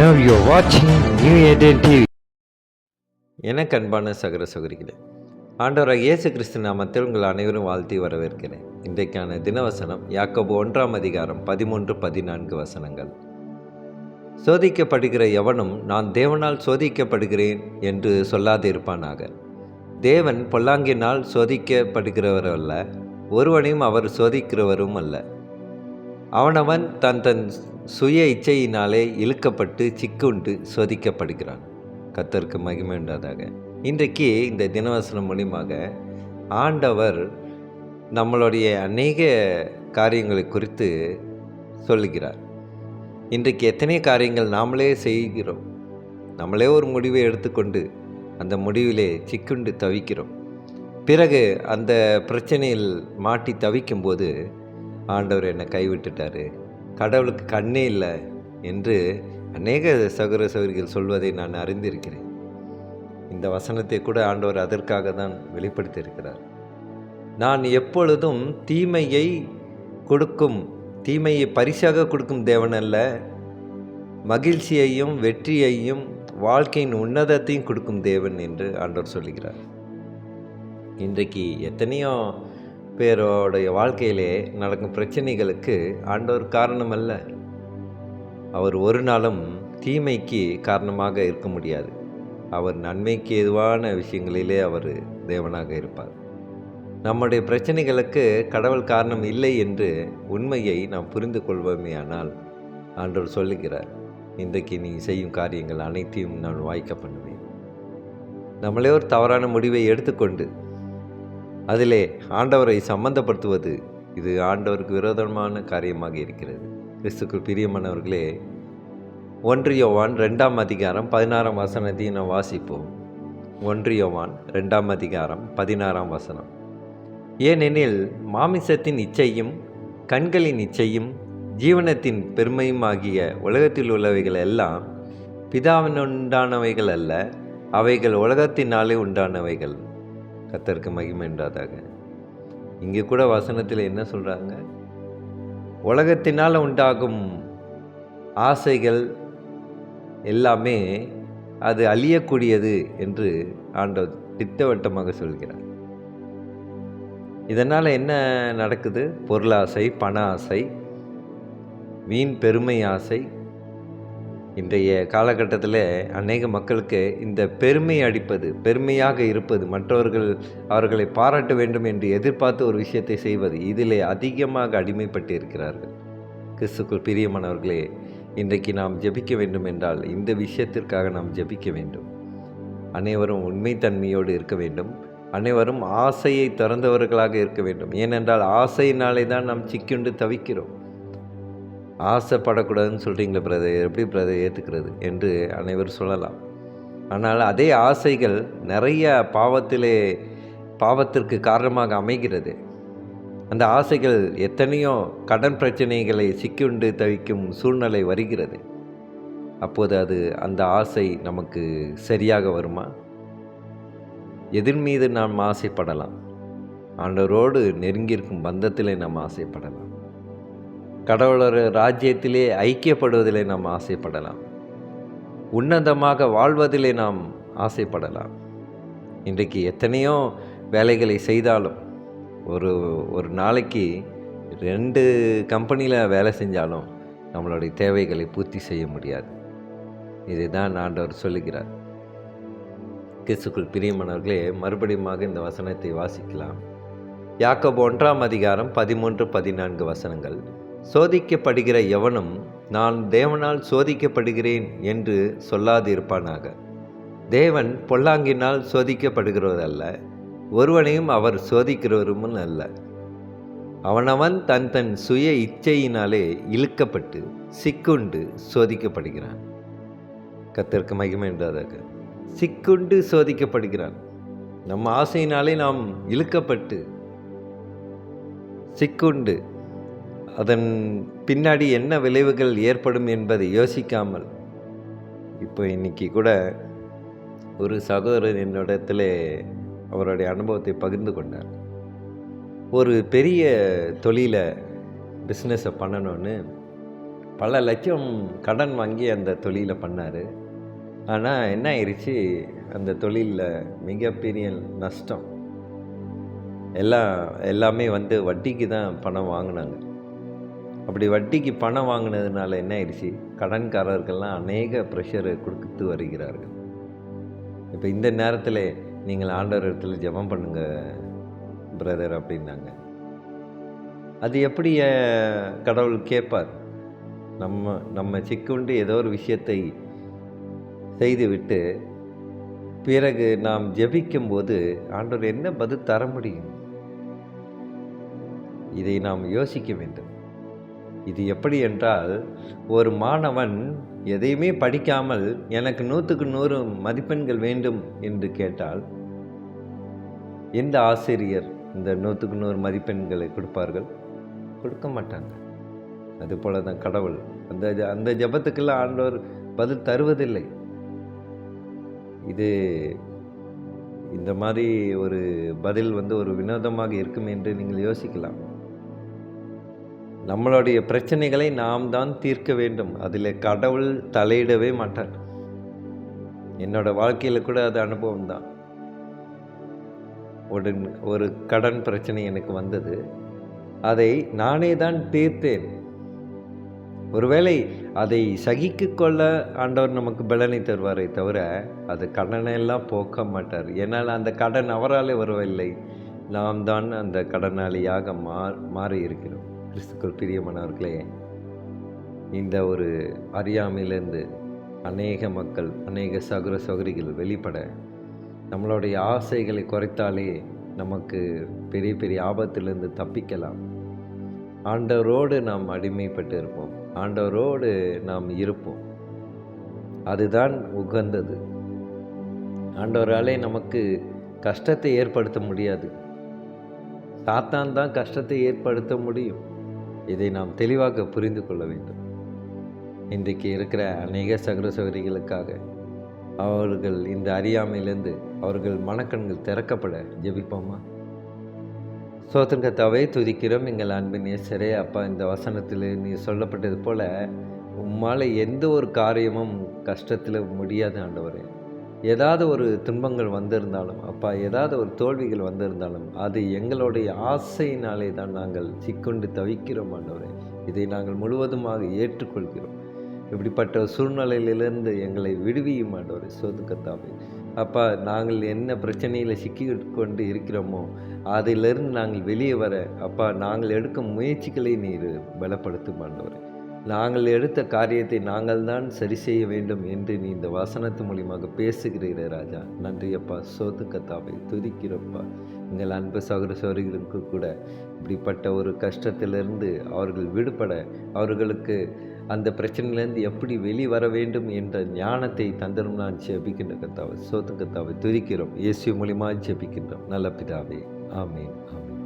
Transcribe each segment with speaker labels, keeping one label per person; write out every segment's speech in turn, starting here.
Speaker 1: Now you're watching New Eden TV. எனக்கு அன்பான சகோதர சகோதரிகளே, ஆண்டவராகிய இயேசு கிறிஸ்து நாமத்தில் உங்கள் அனைவரும் வாழ்த்தி வரவேற்கிறேன். இன்றைக்கான தினவசனம் யாக்கோபு 1:13-14 வசனங்கள். சோதிக்கப்படுகிற எவனும் நான் தேவனால் சோதிக்கப்படுகிறேன் என்று சொல்லாதிருப்பானாக. தேவன் பொல்லாங்கினால் சோதிக்கப்படுகிறவர் அல்ல, ஒருவனையும் அவர் சோதிக்கிறவரும் அல்ல. அவனவன் தன் தன் சுய இச்சையினாலே இழுக்கப்பட்டு சிக்குண்டு சோதிக்கப்படுகிறான். கர்த்தருக்கு மகிமை உண்டாதாக. இன்றைக்கு இந்த தினவசனம் மூலியமாக ஆண்டவர் நம்மளுடைய அநேக காரியங்களை குறித்து சொல்லுகிறார். இன்றைக்கு எத்தனை காரியங்கள் நாமளே செய்கிறோம். நம்மளே ஒரு முடிவை எடுத்துக்கொண்டு அந்த முடிவிலே சிக்குண்டு தவிக்கிறோம். பிறகு அந்த பிரச்சனையில் மாட்டி தவிக்கும்போது ஆண்டவர் என்னை கைவிட்டுட்டார், கடவுளுக்கு கண்ணே இல்லை என்று அநேக சகோதர சகோதரிகள் சொல்வதை நான் அறிந்திருக்கிறேன். இந்த வசனத்தை கூட ஆண்டவர் அதற்காக தான் வெளிப்படுத்தியிருக்கிறார். நான் எப்பொழுதும் தீமையை பரிசாக கொடுக்கும் தேவன் அல்ல, மகிழ்ச்சியையும் வெற்றியையும் வாழ்க்கையின் உன்னதத்தையும் கொடுக்கும் தேவன் என்று ஆண்டவர் சொல்லுகிறார். இன்றைக்கு எத்தனையோ பேரோடைய வாழ்க்கையிலே நடக்கும் பிரச்சனைகளுக்கு ஆண்டவர் காரணம் அல்ல. அவர் ஒரு நாளும் தீமைக்கு காரணமாக இருக்க முடியாது. அவர் நன்மைக்கு ஏதுவான விஷயங்களிலே அவர் தேவனாக இருப்பார். நம்முடைய பிரச்சனைகளுக்கு கடவுள் காரணம் இல்லை என்று உண்மையை நாம் புரிந்து கொள்வோமே. ஆனால் ஆண்டவர் சொல்லுகிறார், இன்றைக்கு நீ செய்யும் காரியங்கள் அனைத்தையும் நான் வாய்க்க பண்ணுவேன். நம்மளே ஒரு தவறான முடிவை எடுத்துக்கொண்டு அதிலே ஆண்டவரை சம்பந்தப்படுத்துவது இது ஆண்டவருக்கு விரோதமான காரியமாக இருக்கிறது. கிறிஸ்துக்குள் பிரியமானவர்களே, 1 யோவான் 2:16 வசனத்தையும் நாம் வாசிப்போம். 1 யோவான் 2:16 ஏனெனில் மாமிசத்தின் இச்சையும் கண்களின் இச்சையும் ஜீவனத்தின் பெருமையும் ஆகிய உலகத்தில் உள்ளவைகள் எல்லாம் பிதாவினுண்டானவைகள் அல்ல, அவைகள் உலகத்தினாலே உண்டானவைகள். கர்த்தருக்கு மகிமை உண்டாதாக. இங்கே கூட வசனத்தில் என்ன சொல்கிறாங்க? உலகத்தினால் உண்டாகும் ஆசைகள் எல்லாமே அது அழியக்கூடியது என்று ஆண்டவர் திட்டவட்டமாக சொல்கிறார். இதனால் என்ன நடக்குது? பொருளாசை, பண ஆசை, வீண் பெருமை ஆசை. இன்றைய காலகட்டத்தில் அநேக மக்களுக்கு இந்த பெருமை அடிப்பது, பெருமையாக இருப்பது, மற்றவர்கள் அவர்களை பாராட்ட வேண்டும் என்று எதிர்பார்த்து ஒரு விஷயத்தை செய்வது, இதிலே அதிகமாக அடிமைப்பட்டு இருக்கிறார்கள். கிறிஸ்துக்குள் பிரியமானவர்களே, இன்றைக்கு நாம் ஜெபிக்க வேண்டும் என்றால் இந்த விஷயத்திற்காக நாம் ஜெபிக்க வேண்டும். அனைவரும் உண்மைத்தன்மையோடு இருக்க வேண்டும். அனைவரும் ஆசையை திறந்தவர்களாக இருக்க வேண்டும். ஏனென்றால் ஆசையினாலே தான் நாம் சிக்குண்டு தவிக்கிறோம். ஆசைப்படக்கூடாதுன்னு சொல்கிறீங்களே பிரதர், எப்படி பிரதர் ஏற்றுக்கிறது என்று அனைவரும் சொல்லலாம். ஆனால் அதே ஆசைகள் நிறைய பாவத்திற்கு காரணமாக அமைகிறது. அந்த ஆசைகள் எத்தனையோ கடன் பிரச்சனைகளை சிக்குண்டு தவிக்கும் சூழ்நிலை வருகிறது. அப்போது அந்த ஆசை நமக்கு சரியாக வருமா? எதிர் மீது நாம் ஆசைப்படலாம். ஆண்டவரோடு நெருங்கியிருக்கும் பந்தத்திலே நாம் ஆசைப்படலாம். கடவுளர் ராஜ்யத்திலே ஐக்கியப்படுவதிலே நாம் ஆசைப்படலாம். உன்னதமாக வாழ்வதிலே நாம் ஆசைப்படலாம். இன்றைக்கு எத்தனையோ வேலைகளை செய்தாலும் ஒரு நாளைக்கு 2 கம்பெனியில் வேலை செஞ்சாலும் நம்மளுடைய தேவைகளை பூர்த்தி செய்ய முடியாது. இதை தான் ஆண்டவர் சொல்லுகிறார். கிறிஸ்துக்குள் பிரியமானவர்களே, மறுபடியும் இந்த வசனத்தை வாசிக்கலாம். யாக்கோபு 1:13-14 சோதிக்கப்படுகிற எவனும் நான் தேவனால் சோதிக்கப்படுகிறேன் என்று சொல்லாதிருப்பானாக. தேவன் பொல்லாங்கினால் சோதிக்கப்படுகிறதல்ல, ஒருவனையும் அவர் சோதிக்கிறவரும் அல்ல. அவனவன் தன் தன் சுய இச்சையினாலே இழுக்கப்பட்டு சிக்குண்டு சோதிக்கப்படுகிறான். கர்த்தருக்கு மகிமை உண்டாதாக. சிக்குண்டு சோதிக்கப்படுகிறான். நம்ம ஆசையினாலே நாம் இழுக்கப்பட்டு சிக்குண்டு அதன் பின்னாடி என்ன விளைவுகள் ஏற்படும் என்பதை யோசிக்காமல், இப்போ இன்றைக்கி கூட ஒரு சகோதரர் என்னிடத்தில் அவருடைய அனுபவத்தை பகிர்ந்து கொண்டார். ஒரு பெரிய தொழிலை பிஸ்னஸை பண்ணணும்னு பல லட்சம் கடன் வாங்கி அந்த தொழிலை பண்ணார். ஆனால் என்ன ஆயிடுச்சு, அந்த தொழிலில் மிகப்பெரிய நஷ்டம். எல்லாமே வட்டிக்கு தான் பணம் வாங்கினாங்க. அப்படி வட்டிக்கு பணம் வாங்கினதுனால என்ன ஆயிடுச்சு, கடன்காரர்கள்லாம் அநேக ப்ரெஷரை கொடுத்து வருகிறார்கள். இப்போ இந்த நேரத்தில் நீங்கள் ஆண்டவர் இடத்துல ஜெபம் பண்ணுங்க பிரதர் அப்படின்னாங்க. அது எப்படி கடவுள் கேட்பார்? நம்ம சிக்குண்டு ஏதோ ஒரு விஷயத்தை செய்துவிட்டு பிறகு நாம் ஜெபிக்கும்போது ஆண்டவர் என்ன பதில் தர முடியும்? இதை நாம் யோசிக்க வேண்டும். இது எப்படி என்றால், ஒரு மாணவன் எதையுமே படிக்காமல் எனக்கு 100க்கு 100 மதிப்பெண்கள் வேண்டும் என்று கேட்டால், எந்த ஆசிரியர் இந்த 100க்கு 100 மதிப்பெண்களை கொடுப்பார்கள்? கொடுக்க மாட்டாங்க. அதுபோல தான் கடவுள் அந்த ஜெபத்துக்கெல்லாம் ஆண்டவர் பதில் தருவதில்லை. இது இந்த மாதிரி ஒரு பதில் ஒரு வினோதமாக இருக்கும் என்று நீங்கள் யோசிக்கலாம். நம்மளுடைய பிரச்சனைகளை நாம் தான் தீர்க்க வேண்டும். அதில் கடவுள் தலையிடவே மாட்டார். என்னோட வாழ்க்கையில் கூட அது அனுபவம் தான். ஒரு கடன் பிரச்சனை எனக்கு வந்தது. அதை நானே தான் தீர்த்தேன். ஒருவேளை அதை சகித்து கொள்ள ஆண்டவர் நமக்கு பலனை தருவாரை தவிர அது கடனெல்லாம் போக்க மாட்டார். ஏன்னால் அந்த கடன் அவராலே வரவில்லை, நாம் தான் அந்த கடனாளியாக மாறி இருக்கிறோம். கிறிஸ்துக்குள் பிரியமானவர்களே, இந்த ஒரு அறியாமையிலிருந்து அநேக மக்கள், அநேக சகோதர சகோதரிகள் வெளிப்பட நம்மளுடைய ஆசைகளை குறைத்தாலே நமக்கு பெரிய பெரிய ஆபத்திலிருந்து தப்பிக்கலாம். ஆண்டவரோடு நாம் அடிமைப்பட்டு இருப்போம். ஆண்டவரோடு நாம் இருப்போம். அதுதான் உகந்தது. ஆண்டவராலே நமக்கு கஷ்டத்தை ஏற்படுத்த முடியாது. சாத்தான் தான் கஷ்டத்தை ஏற்படுத்த முடியும். இதை நாம் தெளிவாக புரிந்து கொள்ள வேண்டும். இன்றைக்கு இருக்கிற அநேக சகோதர சகோதரிகளுக்காக அவர்கள் இந்த அறியாமையிலிருந்து அவர்கள் மனக்கண்கள் திறக்கப்பட ஜெபிப்போமா? ஸ்தோத்திரம் கர்த்தாவே, துதிக்கிறோம் எங்கள் அன்பின் நேசரே. அப்பா, இந்த வசனத்தில் நீ சொல்லப்பட்டது போல உம்மால் எந்த ஒரு காரியமும் கஷ்டத்தில் முடியாது ஆண்டவரே. ஏதாவது ஒரு துன்பங்கள் வந்திருந்தாலும் அப்பா, ஏதாவது ஒரு தோல்விகள் வந்திருந்தாலும் அது எங்களுடைய ஆசையினாலே தான் நாங்கள் சிக்கொண்டு தவிக்கிறோம் ஆண்டவரே. இதை நாங்கள் முழுவதுமாக ஏற்றுக்கொள்கிறோம். இப்படிப்பட்ட சூழ்நிலையிலிருந்து எங்களை விடுவியும் ஆண்டவரே. ஸ்தோத்திரம் கர்த்தாவே. அப்பா, நாங்கள் என்ன பிரச்சனையில் சிக்கிக்கொண்டு இருக்கிறோமோ அதிலிருந்து நாங்கள் வெளியே வர அப்பா, நாங்கள் எடுக்கும் முயற்சிகளை நீர் பலப்படுத்தும் ஆண்டவரே. நாங்கள் எடுத்த காரியத்தை நாங்கள் தான் சரி செய்ய வேண்டும் என்று நீ இந்த வசனத்து மூலியமாக பேசுகிறீரே ராஜா. நன்றி அப்பா. ஸ்தோத்திரம் கர்த்தாவே, துதிக்கிறப்பா. எங்கள் அன்பு சகோதர சகோதரிகளுக்கு கூட இப்படிப்பட்ட ஒரு கஷ்டத்திலிருந்து அவர்கள் விடுபட, அவர்களுக்கு அந்த பிரச்சனையிலேருந்து எப்படி வெளிவர வேண்டும் என்ற ஞானத்தை தந்தரும் நான் ஜெபிக்கின்ற கர்த்தாவே. ஸ்தோத்திரம் கர்த்தாவே, துதிக்கிறோம். இயேசு மூலியமாக ஜெபிக்கின்றோம் நல்ல பிதாவே. ஆமென், ஆமென்.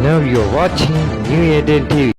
Speaker 1: Now you're watching New Eden TV.